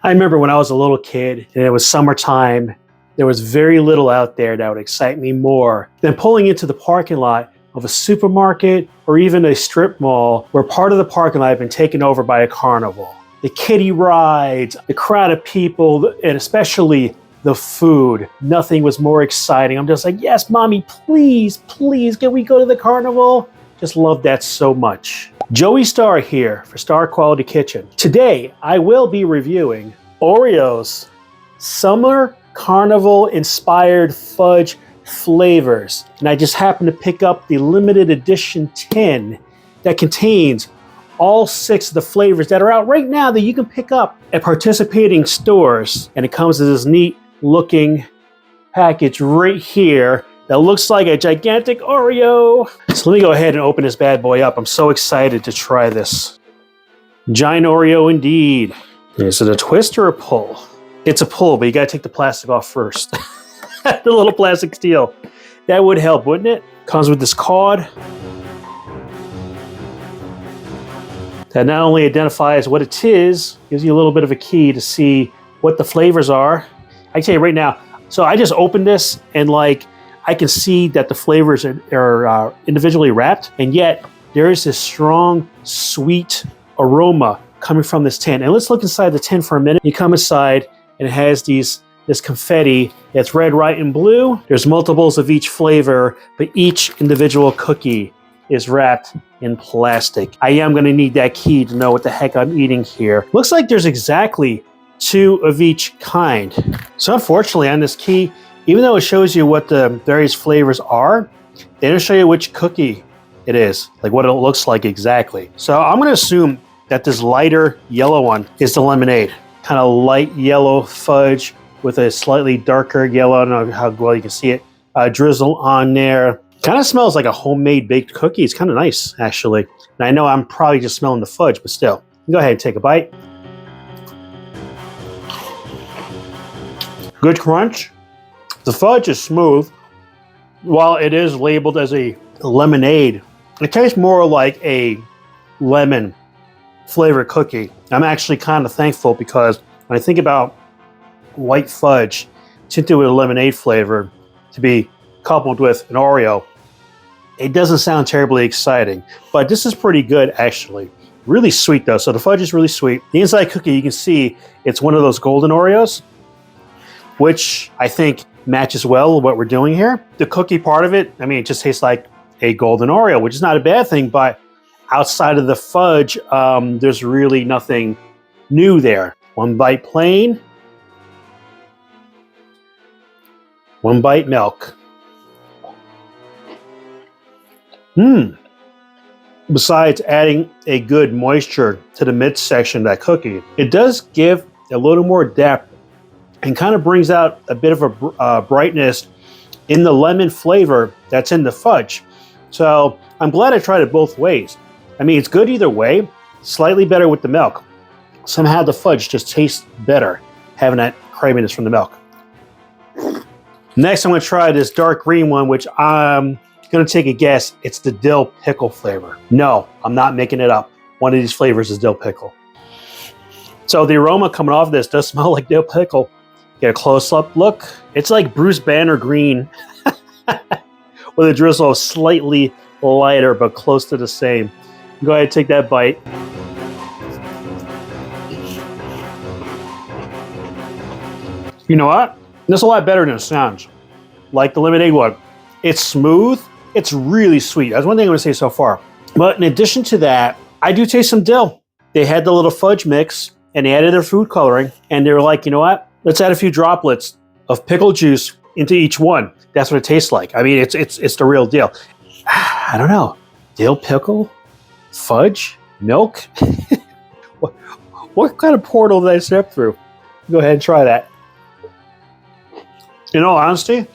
I remember when I was a little kid and it was summertime, there was very little out there that would excite me more than pulling into the parking lot of a supermarket or even a strip mall where part of the parking lot had been taken over by a carnival. The kiddie rides, the crowd of people, and especially the food. Nothing was more exciting. I'm just like, yes, mommy, please, please, can we go to the carnival? Just love that so much. Joey Star here for Star Quality Kitchen. Today, I will be reviewing OREO's Summer Carnival inspired fudge flavors. And I just happened to pick up the limited edition tin that contains all 6 of the flavors that are out right now that you can pick up at participating stores. And it comes in this neat looking package right here that looks like a gigantic Oreo. So let me go ahead and open this bad boy up. I'm so excited to try this. Giant Oreo indeed. Is it a twist or a pull? It's a pull, but you gotta take the plastic off first. The little plastic steel. That would help, wouldn't it? Comes with this card that not only identifies what it is, gives you a little bit of a key to see what the flavors are. I can tell you right now, so I just opened this and I can see that the flavors are individually wrapped, and yet there is this strong, sweet aroma coming from this tin. And let's look inside the tin for a minute. You come inside, and it has this confetti that's red, white, and blue. There's multiples of each flavor, but each individual cookie is wrapped in plastic. I am going to need that key to know what the heck I'm eating here. Looks like there's exactly 2 of each kind. So unfortunately, on this key, even though it shows you what the various flavors are, they don't show you which cookie it is, like what it looks like exactly. So I'm going to assume that this lighter yellow one is the lemonade. Kind of light yellow fudge with a slightly darker yellow, I don't know how well you can see it, drizzle on there. Kind of smells like a homemade baked cookie. It's kind of nice, actually. And I know I'm probably just smelling the fudge, but still. Go ahead and take a bite. Good crunch. The fudge is smooth. While it is labeled as a lemonade, it tastes more like a lemon flavored cookie. I'm actually kind of thankful because when I think about white fudge tinted with a lemonade flavor to be coupled with an Oreo, it doesn't sound terribly exciting, but this is pretty good actually. Really sweet though, so the fudge is really sweet. The inside cookie, you can see it's one of those golden Oreos, which I think matches well with what we're doing here. The cookie part of it, I mean, it just tastes like a golden Oreo, which is not a bad thing, but outside of the fudge, there's really nothing new there. One bite plain, one bite milk. Besides adding a good moisture to the midsection of that cookie, it does give a little more depth and kind of brings out a bit of a brightness in the lemon flavor that's in the fudge. So I'm glad I tried it both ways. I mean, it's good either way, slightly better with the milk. Somehow the fudge just tastes better, having that creaminess from the milk. Next, I'm gonna try this dark green one, which I'm gonna take a guess. It's the dill pickle flavor. No, I'm not making it up. One of these flavors is dill pickle. So the aroma coming off of this does smell like dill pickle. Get a close-up look. It's like Bruce Banner green with a drizzle of slightly lighter, but close to the same. Go ahead and take that bite. You know what? This is a lot better than it sounds. Like the lemonade one. It's smooth. It's really sweet. That's one thing I'm going to say so far. But in addition to that, I do taste some dill. They had the little fudge mix, and they added their food coloring, and they were like, you know what? Let's add a few droplets of pickle juice into each one. That's what it tastes like. I mean, it's the real deal. I don't know. Dill pickle? Fudge? Milk? What kind of portal did I step through? Go ahead and try that. In all honesty,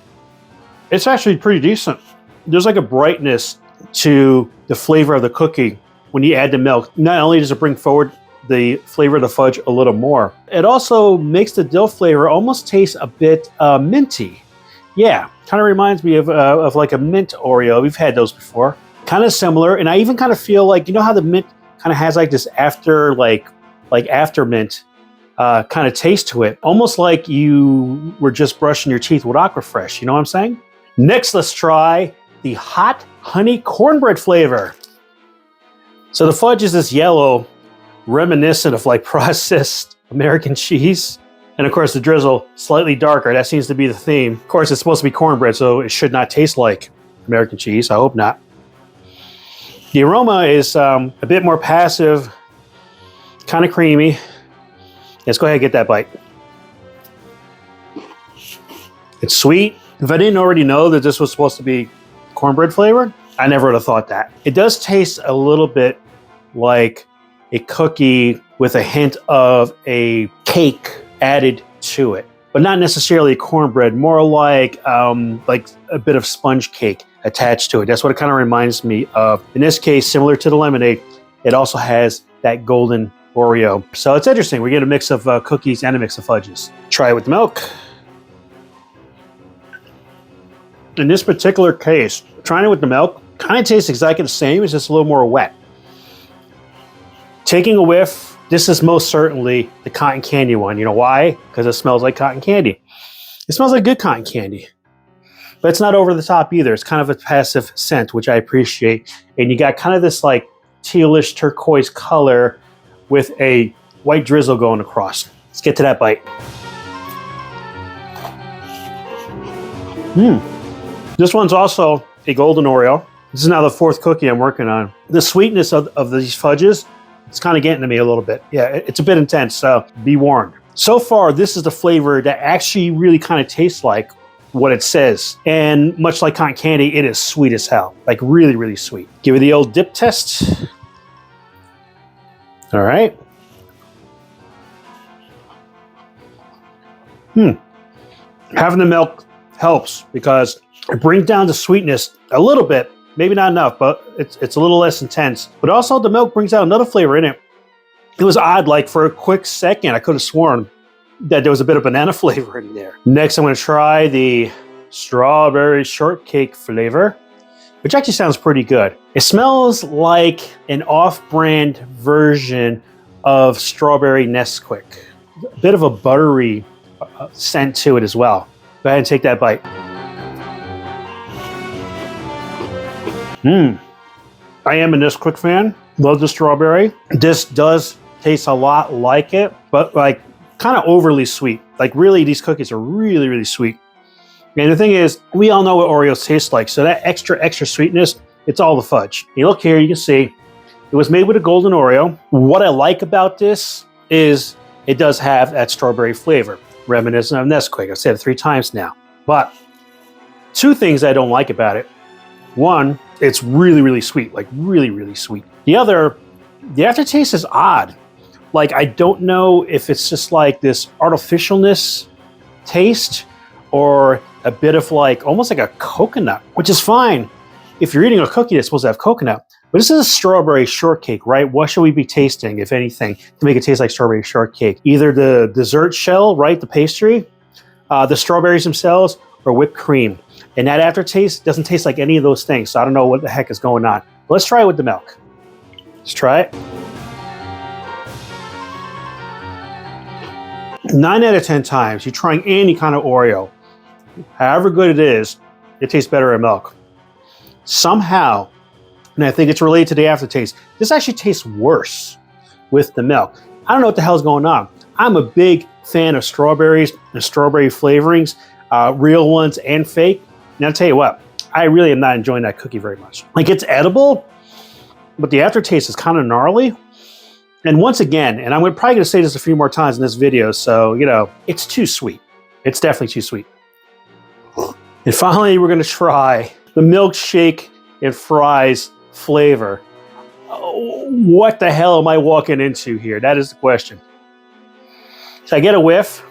it's actually pretty decent. There's like a brightness to the flavor of the cookie when you add the milk. Not only does it bring forward the flavor of the fudge a little more, it also makes the dill flavor almost taste a bit minty. Yeah, kind of reminds me of like a mint Oreo. We've had those before. Kind of similar, and I even kind of feel like, you know how the mint kind of has like this after mint kind of taste to it. Almost like you were just brushing your teeth with Aquafresh. You know what I'm saying? Next, let's try the hot honey cornbread flavor. So the fudge is this yellow, reminiscent of like processed American cheese. And of course the drizzle, slightly darker. That seems to be the theme. Of course, it's supposed to be cornbread, so it should not taste like American cheese. I hope not. The aroma is a bit more passive, kind of creamy. Let's go ahead and get that bite. It's sweet. If I didn't already know that this was supposed to be cornbread flavored, I never would have thought that. It does taste a little bit like a cookie with a hint of a cake added to it, but not necessarily cornbread, more like a bit of sponge cake attached to it. That's what it kind of reminds me of. In this case, similar to the lemonade, it also has that golden Oreo. So it's interesting. We get a mix of cookies and a mix of fudges. Try it with the milk. In this particular case, trying it with the milk kind of tastes exactly the same. It's just a little more wet. Taking a whiff, this is most certainly the cotton candy one. You know why? Because it smells like cotton candy. It smells like good cotton candy. But it's not over the top either. It's kind of a passive scent, which I appreciate. And you got kind of this like tealish turquoise color with a white drizzle going across. Let's get to that bite. This one's also a golden Oreo. This is now the fourth cookie I'm working on. The sweetness of these fudges, it's kind of getting to me a little bit. Yeah, it's a bit intense, so be warned. So far, this is the flavor that actually really kind of tastes like what it says. And much like cotton candy, it is sweet as hell. Like really, really sweet. Give it the old dip test. All right. Having the milk helps because it brings down the sweetness a little bit. Maybe not enough, but it's a little less intense. But also the milk brings out another flavor in it. It was odd, like for a quick second, I could have sworn that there was a bit of banana flavor in there. Next, I'm gonna try the strawberry shortcake flavor, which actually sounds pretty good. It smells like an off-brand version of strawberry Nesquik. A bit of a buttery scent to it as well. Go ahead and take that bite. I am a Nesquik fan. Love the strawberry. This does taste a lot like it, but like kind of overly sweet. Like really, these cookies are really, really sweet. And the thing is, we all know what Oreos taste like. So that extra sweetness, it's all the fudge. You look here, you can see it was made with a golden Oreo. What I like about this is it does have that strawberry flavor, reminiscent of Nesquik. I've said it 3 times now. But 2 things I don't like about it. One, it's really, really sweet, like really, really sweet. The other, the aftertaste is odd. Like, I don't know if it's just like this artificialness taste or a bit of like, almost like a coconut, which is fine if you're eating a cookie that's supposed to have coconut. But this is a strawberry shortcake, right? What should we be tasting, if anything, to make it taste like strawberry shortcake? Either the dessert shell, right, the pastry, the strawberries themselves, or whipped cream. And that aftertaste doesn't taste like any of those things, so I don't know what the heck is going on. But let's try it with the milk. Let's try it. 9 out of 10 times, you're trying any kind of Oreo, however good it is, it tastes better in milk. Somehow, and I think it's related to the aftertaste, this actually tastes worse with the milk. I don't know what the hell's going on. I'm a big fan of strawberries and strawberry flavorings, real ones and fake. And I'll tell you what, I really am not enjoying that cookie very much. Like, it's edible, but the aftertaste is kind of gnarly. And once again, and I'm probably going to say this a few more times in this video, so, you know, it's too sweet. It's definitely too sweet. And finally, we're going to try the milkshake and fries flavor. What the hell am I walking into here? That is the question. So I get a whiff,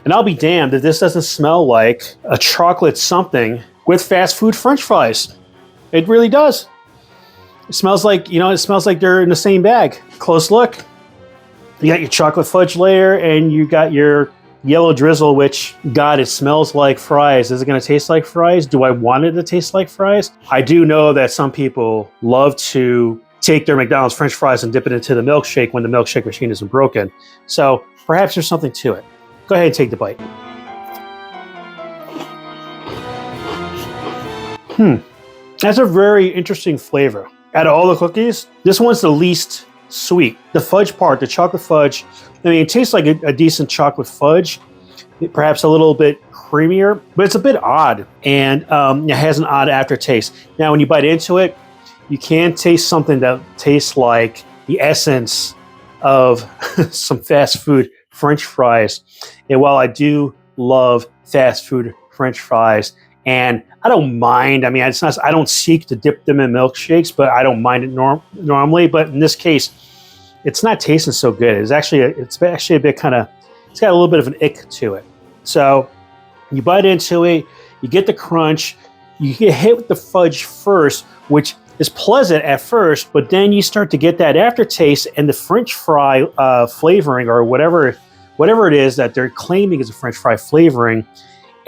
and I'll be damned if this doesn't smell like a chocolate something with fast food French fries. It really does. It smells like, you know, it smells like they're in the same bag. Close look. You got your chocolate fudge layer and you got your yellow drizzle, which, God, it smells like fries. Is it going to taste like fries? Do I want it to taste like fries? I do know that some people love to take their McDonald's French fries and dip it into the milkshake when the milkshake machine isn't broken. So perhaps there's something to it. Go ahead and take the bite. That's a very interesting flavor. Out of all the cookies, this one's the least sweet. The fudge part, the chocolate fudge, I mean, it tastes like a decent chocolate fudge, perhaps a little bit creamier, but it's a bit odd, and it has an odd aftertaste. Now, when you bite into it, you can taste something that tastes like the essence of some fast food French fries. And while I do love fast food French fries, and I don't mind, I mean, it's not, I don't seek to dip them in milkshakes, but I don't mind it normally. But in this case, it's not tasting so good. It's actually a bit kind of, it's got a little bit of an ick to it. So you bite into it, you get the crunch, you get hit with the fudge first, which is pleasant at first, but then you start to get that aftertaste and the French fry flavoring, or whatever it is that they're claiming is a French fry flavoring.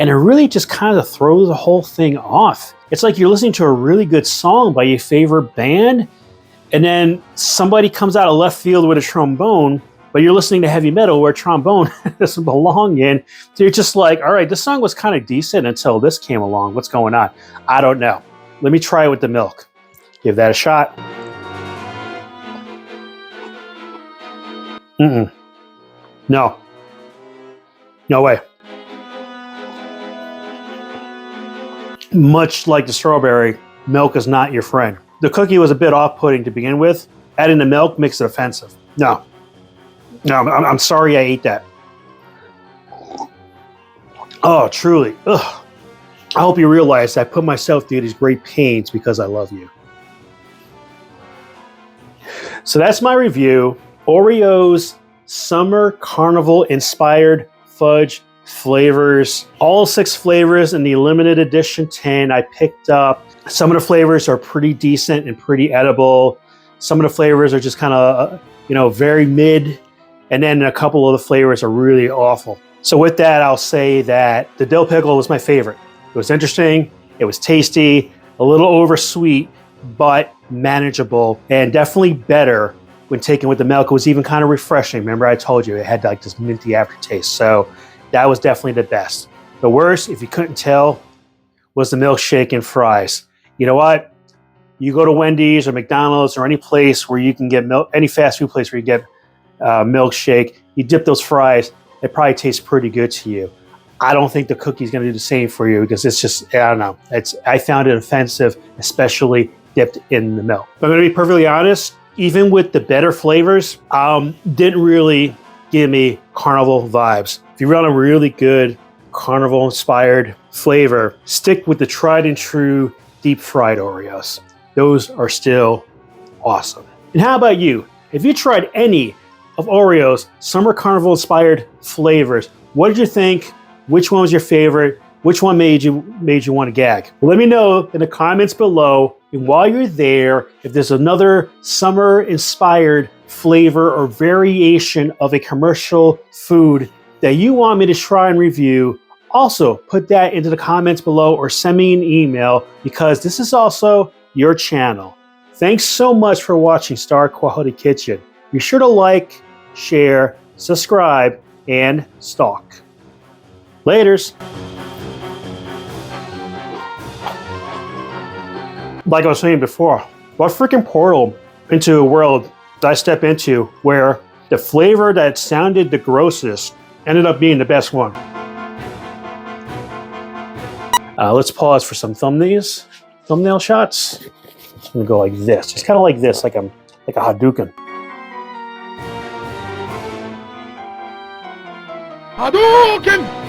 And it really just kind of throws the whole thing off. It's like you're listening to a really good song by your favorite band, and then somebody comes out of left field with a trombone, but you're listening to heavy metal where trombone doesn't belong in. So you're just like, all right, this song was kind of decent until this came along. What's going on? I don't know. Let me try it with the milk. Give that a shot. No. No way. Much like the strawberry, milk is not your friend. The cookie was a bit off-putting to begin with. Adding the milk makes it offensive. No, I'm sorry I ate that. Oh, truly. Ugh. I hope you realize I put myself through these great pains because I love you. So that's my review. Oreo's Summer Carnival inspired fudge flavors. All 6 flavors in the limited edition tin I picked up. Some of the flavors are pretty decent and pretty edible. Some of the flavors are just kind of, very mid. And then a couple of the flavors are really awful. So with that, I'll say that the dill pickle was my favorite. It was interesting. It was tasty, a little oversweet, but manageable, and definitely better when taken with the milk. It was even kind of refreshing. Remember, I told you it had like this minty aftertaste. So that was definitely the best. The worst, if you couldn't tell, was the milkshake and fries. You know what? You go to Wendy's or McDonald's or any place where you can get milk, any fast food place where you get milkshake, you dip those fries, it probably tastes pretty good to you. I don't think the cookie's going to do the same for you because it's just, I don't know. I found it offensive, especially dipped in the milk. But I'm going to be perfectly honest, even with the better flavors, didn't really give me carnival vibes. If you want a really good carnival-inspired flavor, stick with the tried and true deep-fried Oreos. Those are still awesome. And how about you? Have you tried any of Oreo's Summer Carnival-inspired flavors? What did you think? Which one was your favorite? Which one made you want to gag? Let me know in the comments below. And while you're there, if there's another summer-inspired flavor or variation of a commercial food that you want me to try and review, also put that into the comments below or send me an email, because this is also your channel. Thanks so much for watching Star Quality Kitchen. Be sure to like, share, subscribe, and stalk. Laters. Like I was saying before, what freaking portal into a world did I step into where the flavor that sounded the grossest ended up being the best one? Let's pause for some thumbnail shots. I'm gonna go like this, just kind of like this, like a Hadouken. Hadouken!